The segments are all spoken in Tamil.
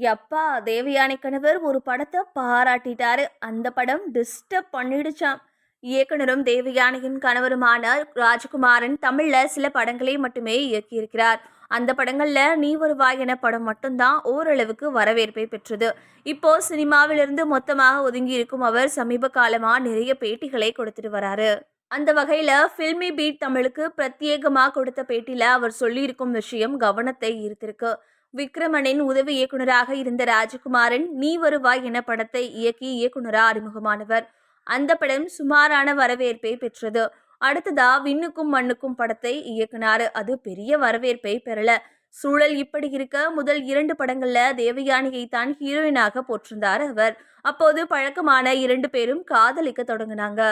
யப்பா தேவயானி கணவர் ஒரு படத்தை பாராட்டிட்டாரு. அந்த படம் டிஸ்டர்ப் பண்ணிடுச்சாம். இயக்குனரும் தேவயானியின் கணவருமான ராஜகுமாரன் தமிழ்ல சில படங்களை மட்டுமே இயக்கியிருக்கிறார். அந்த படங்கள்ல நீ வருவாய் என படம் மட்டும்தான் ஓரளவுக்கு வரவேற்பை பெற்றது. இப்போ சினிமாவிலிருந்து மொத்தமாக ஒதுங்கி இருக்கும் அவர் சமீப காலமா நிறைய பேட்டிகளை கொடுத்துட்டு வராரு. அந்த வகையில ஃபில்மி பீட் தமிழுக்கு பிரத்யேகமா கொடுத்த பேட்டியில அவர் சொல்லியிருக்கும் விஷயம் கவனத்தை ஈர்த்திருக்கு. விக்ரமனின் உதவி இயக்குனராக இருந்த ராஜகுமாரன் நீ வருவாய் என படத்தை இயக்கி இயக்குனரா அறிமுகமானவர். அந்த படம் சுமாரான வரவேற்பை பெற்றது. அடுத்ததா விண்ணுக்கும் மண்ணுக்கும் படத்தை இயக்குனாரு. அது பெரிய வரவேற்பை பெறல. சூழல் இப்படி இருக்க முதல் 2 படங்கள்ல தேவயானியை தான் ஹீரோயினாக போட்டிருந்தார் அவர். அப்போது பழக்கமான 2 பேரும் காதலிக்க தொடங்கினாங்க.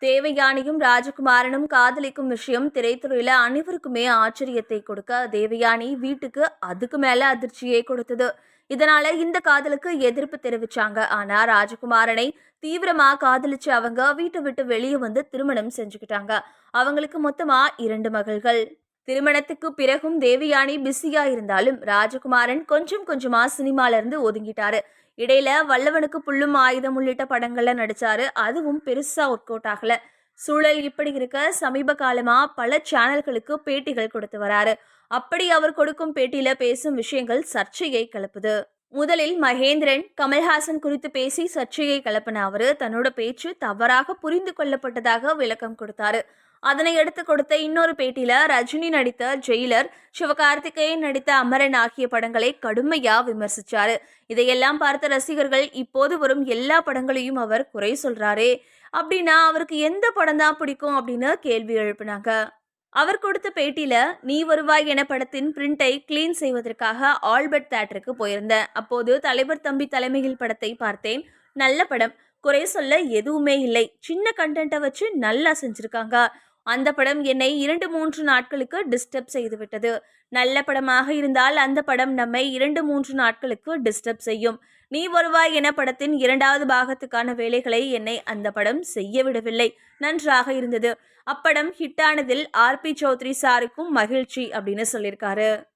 தேவயானியும் ராஜகுமாரனும் காதலிக்கும் விஷயம் திரைத்துறையில அனைவருக்குமே ஆச்சரியத்தை கொடுக்க தேவயானி வீட்டுக்கு அதுக்கு மேல அதிர்ச்சியை கொடுத்தது. இதனால இந்த காதலுக்கு எதிர்ப்பு தெரிவிச்சாங்க. ஆனா ராஜகுமாரனை தீவிரமா காதலிச்சு அவங்க வீட்டை விட்டு வெளியே வந்து திருமணம் செஞ்சுக்கிட்டாங்க. அவங்களுக்கு மொத்தமா 2 மகள்கள். திருமணத்துக்கு பிறகும் தேவயானி பிஸியா இருந்தாலும் ராஜகுமாரன் கொஞ்சம் கொஞ்சமா சினிமால இருந்து ஒதுங்கிட்டாரு. இடையில வல்லவனுக்கு புல்லும் ஆயுதம் உள்ளிட்ட படங்கள்ல நடிச்சாரு. அதுவும் பெருசா ஒர்க் அவுட் ஆகல. சூழல் இப்படி இருக்க சமீப காலமா பல சேனல்களுக்கு பேட்டிகள் கொடுத்து வராரு. அப்படி அவர் கொடுக்கும் பேட்டியில பேசும் விஷயங்கள் சர்ச்சையை கிளப்புது. முதலில் மகேந்திரன் கமல்ஹாசன் குறித்து பேசி சர்ச்சையை கிளப்பின அவரு தன்னோட பேச்சு தவறாக புரிந்து கொள்ளப்பட்டதாக விளக்கம் கொடுத்தாரு. அதனை எடுத்து கொடுத்த இன்னொரு பேட்டியில ரஜினி நடித்த ஜெயிலர், சிவகார்த்திகேயன் நடித்த அமரன் ஆகிய படங்களை கடுமையா விமர்சிச்சாரு. இதையெல்லாம் பார்த்த ரசிகர்கள் இப்போது வரும் எல்லா படங்களையும் அவர் குறை சொல்றாரே, அப்படின்னா அவருக்கு எந்த படம் தான் பிடிக்கும் அப்படின்னு கேள்வி எழுப்பினாங்க. அவர் கொடுத்த பேட்டியில நீ வருவாய் என படத்தின் பிரிண்டை கிளீன் செய்வதற்காக ஆல்பர்ட் தியேட்டருக்கு போயிருந்தேன். அப்போது தலைவர் தம்பி தலைமையில் படத்தை பார்த்தேன். நல்ல படம், குறை சொல்ல எதுவுமே இல்லை. சின்ன கண்டென்ட்டை வச்சு நல்லா செஞ்சிருக்காங்க. அந்த படம் என்னை 2-3 நாட்களுக்கு டிஸ்டர்ப் செய்துவிட்டது. நல்ல படமாக இருந்தால் அந்த படம் நம்மை 2-3 நாட்களுக்கு டிஸ்டர்ப் செய்யும். நீ வருவாய் என படத்தின் 2வது பாகத்துக்கான வேலைகளை என்னை அந்த படம் செய்ய விடவில்லை. நன்றாக இருந்தது. அப்படம் ஹிட்டானதில் RP சௌத்ரி சாருக்கும் மகிழ்ச்சி அப்படின்னு சொல்லியிருக்காரு.